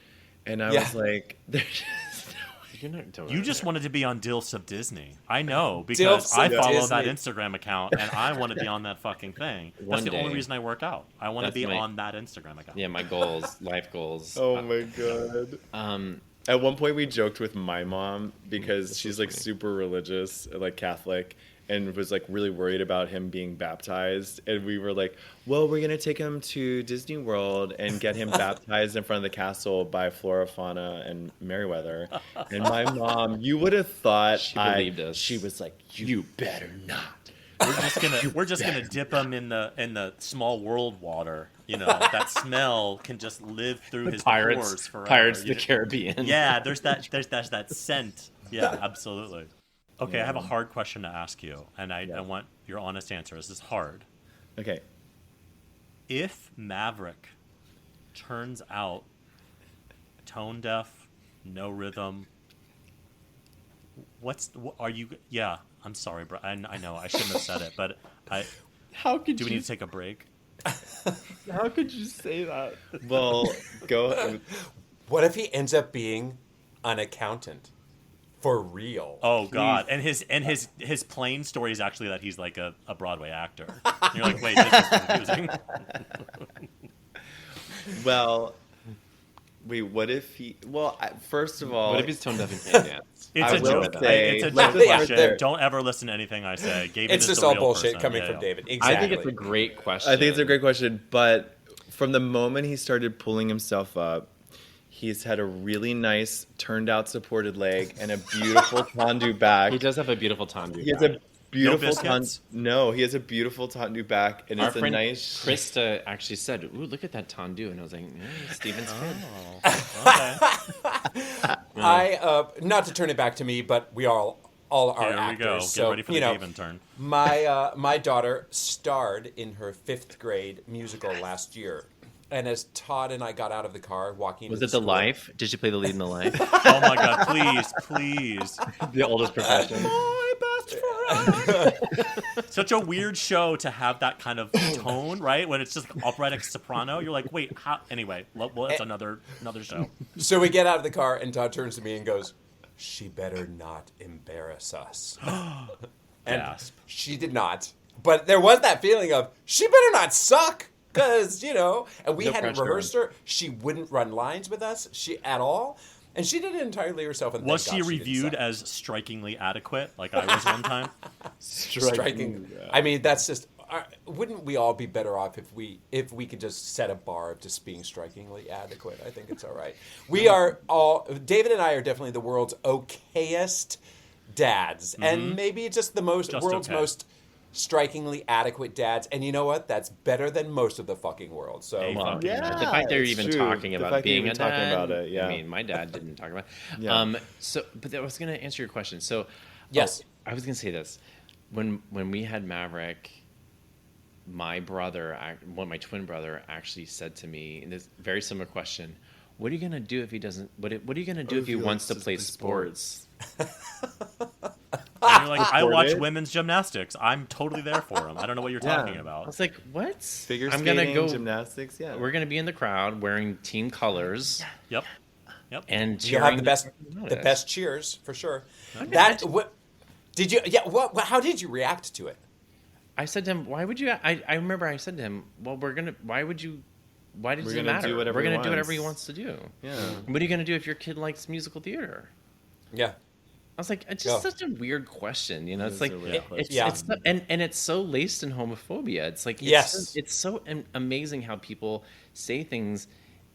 And I was like, there's just you just wanted to be on Dilfs of Disney. I know, because I follow that Instagram account and I want to be on that fucking thing. That's the only reason I work out. I want to be on that Instagram account. Yeah, my goals, life goals. Oh my God. At one point we joked with my mom, because she's like super religious, like Catholic, and was like really worried about him being baptized. And we were like, well, we're going to take him to Disney World and get him baptized in front of the castle by Flora, Fauna, and Merriweather. And my mom, you would have thought she believed us. She was like, you better not. We're just gonna dip him in the small world water. You know, that smell can just live through his pores forever. Pirates of the Caribbean. Yeah, there's that scent. Yeah, absolutely. Okay, I have a hard question to ask you, and I want your honest answer. This is hard. Okay. If Maverick turns out tone deaf, no rhythm, are you? Yeah, I'm sorry, bro. I know I shouldn't have said it, but How could do we need to take a break? How could you say that? Well, go. What if he ends up being an accountant? For real. Oh God! And his plain story is actually that he's like a Broadway actor. And you're like, wait, this is confusing. Well, wait. What if he? Well, first of all, what if he's tone deaf and can't dance? It's a joke. It's a joke question. Don't ever listen to anything I say. It's just all bullshit coming from David. Exactly. I think it's a great question. I think it's a great question, but from the moment he started pulling himself up, he's had a really nice turned out supported leg and a beautiful tendu back. He does have a beautiful tendu back. He has a beautiful No, he has a beautiful tendu back, and our it's a friend nice. Krista actually said, "Ooh, look at that tendu," and I was like, "Steven's Okay. Not to turn it back to me, but we all are Here actors. we go. Get so, ready for the David turn. My daughter starred in her 5th grade musical last year. And as Todd and I got out of the car walking, was it The Life? Did you play the lead in The Life? Oh my God! Please. The oldest profession. My best friend. Such a weird show to have that kind of tone, right? When it's just operatic soprano, you're like, wait, how? Anyway, well, it's another show. So we get out of the car, and Todd turns to me and goes, "She better not embarrass us." And Gasp. She did not, but there was that feeling of she better not suck. Because, and we hadn't rehearsed her. She wouldn't run lines with us at all. And she did it entirely herself. And was she reviewed as strikingly adequate, like I was one time? Striking. I mean, that's just... wouldn't we all be better off if we could just set a bar of just being strikingly adequate? I think it's all right. We are all... David and I are definitely the world's okayest dads. Mm-hmm. And maybe just the world's most... strikingly adequate dads, and you know what? That's better than most of the fucking world. So the fact they're even talking about being a dad. About it, yeah. I mean, my dad didn't talk about it. Yeah. But I was going to answer your question. So yes, I was going to say this. When we had Maverick, my twin brother actually said to me in this very similar question, what are you going to do if he doesn't, what are you going to do if he wants to play sports? And you're like, I watch women's gymnastics. I'm totally there for him. I don't know what you're talking about. I was like, what? Figure skating, gymnastics, yeah. We're going to be in the crowd wearing team colors. Yep. And you'll have the best cheers, for sure. How did you react to it? I said to him, why would you, I remember I said to him, well, why does it matter? We're going to do whatever he wants to do. Yeah. What are you going to do if your kid likes musical theater? Yeah. I was like, it's just such a weird question, It's like, it's so laced in homophobia. It's like, it's so amazing how people say things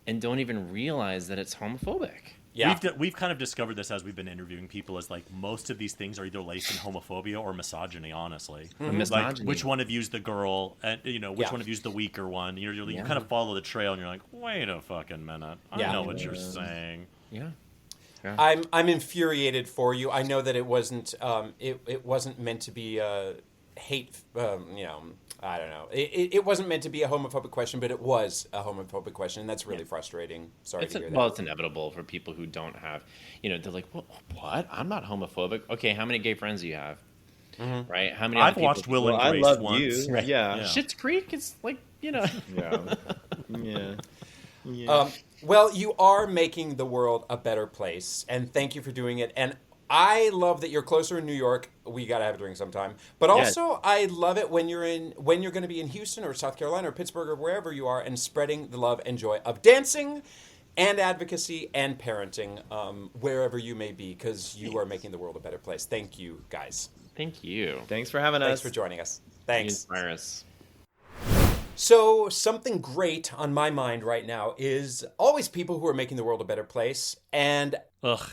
and don't even realize that it's homophobic. Yeah. We've kind of discovered this as we've been interviewing people, is like most of these things are either laced in homophobia or misogyny, honestly. Like which one of you's the girl, and which one of you's the weaker one. You kind of follow the trail and you're like, wait a fucking minute. I know what you're saying. Yeah. I'm infuriated for you. I know that it wasn't it wasn't meant to be hate, I don't know. It wasn't meant to be a homophobic question, but it was a homophobic question, and that's really frustrating. Sorry to hear that. Well, it's inevitable for people who don't have, they're like, well, what? I'm not homophobic. Okay, how many gay friends do you have? Right? How many? I've watched Will and Grace I love once. you. Right. Yeah. Schitt's Creek is like, Yeah. Well, you are making the world a better place, and thank you for doing it. And I love that you're closer in New York. We gotta have a drink sometime. But also, I love it when you're going to be in Houston or South Carolina or Pittsburgh or wherever you are, and spreading the love and joy of dancing, and advocacy and parenting, wherever you may be, because you are making the world a better place. Thank you, guys. Thank you. Thanks for having us. Thanks for joining us. Thanks. You inspire us. So something great on my mind right now is always people who are making the world a better place. And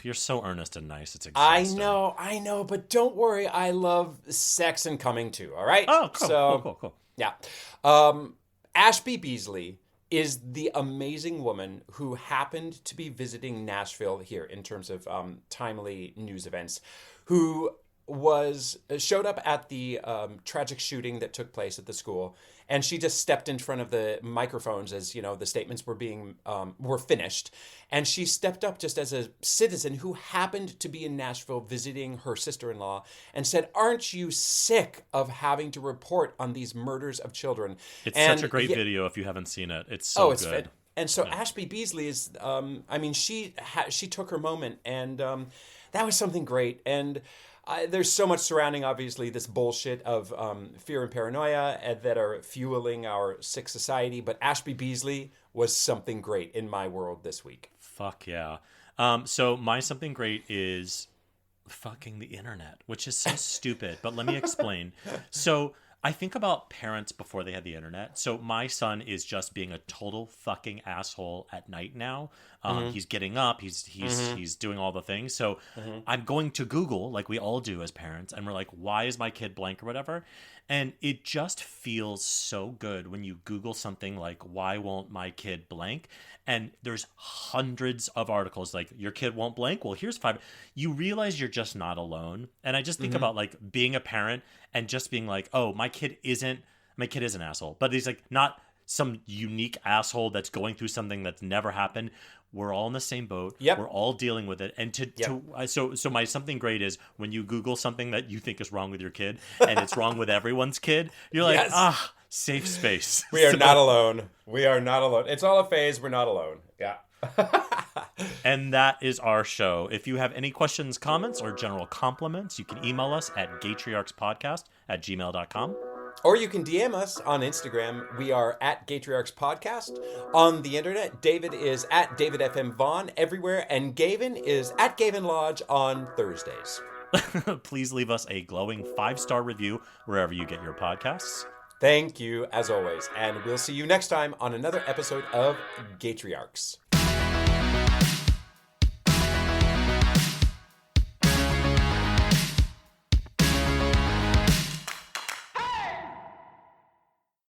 you're so earnest and nice. It's exhausting. I know, but don't worry. I love sex and coming too. All right. Oh, cool. Cool. Yeah. Ashby Beasley is the amazing woman who happened to be visiting Nashville here in terms of timely news events, who showed up at the tragic shooting that took place at the school, and she just stepped in front of the microphones as the statements were finished, and she stepped up just as a citizen who happened to be in Nashville visiting her sister-in-law and said, "Aren't you sick of having to report on these murders of children?" It's such a great video if you haven't seen it. It's so it's good. And so Ashby Beasley is, she took her moment, and that was something great. And there's so much surrounding, obviously, this bullshit of fear and paranoia that are fueling our sick society. But Ashby Beasley was something great in my world this week. Fuck yeah. So my something great is fucking the internet, which is so stupid. But let me explain. So I think about parents before they had the internet. So my son is just being a total fucking asshole at night now. He's getting up. He's doing all the things. So I'm going to Google, like we all do as parents, and we're like, why is my kid blank or whatever? And it just feels so good when you Google something like, why won't my kid blank? And there's hundreds of articles like, your kid won't blank? Well, here's 5. You realize you're just not alone. And I just think about like being a parent and just being like, oh, my kid is an asshole. But he's like not some unique asshole that's going through something that's never happened. We're all in the same boat. Yep. We're all dealing with it. And so my something great is when you Google something that you think is wrong with your kid and it's wrong with everyone's kid, you're like, safe space. We are not alone. We are not alone. It's all a phase. We're not alone. Yeah. And that is our show. If you have any questions, comments, or general compliments, you can email us at gaytriarchspodcast@gmail.com. Or you can DM us on Instagram. We are at Gaytriarchs Podcast. On the internet, David is at David FM Vaughn everywhere, and Gavin is at Gavin Lodge on Thursdays. Please leave us a glowing 5-star review wherever you get your podcasts. Thank you, as always, and we'll see you next time on another episode of Gaytriarchs.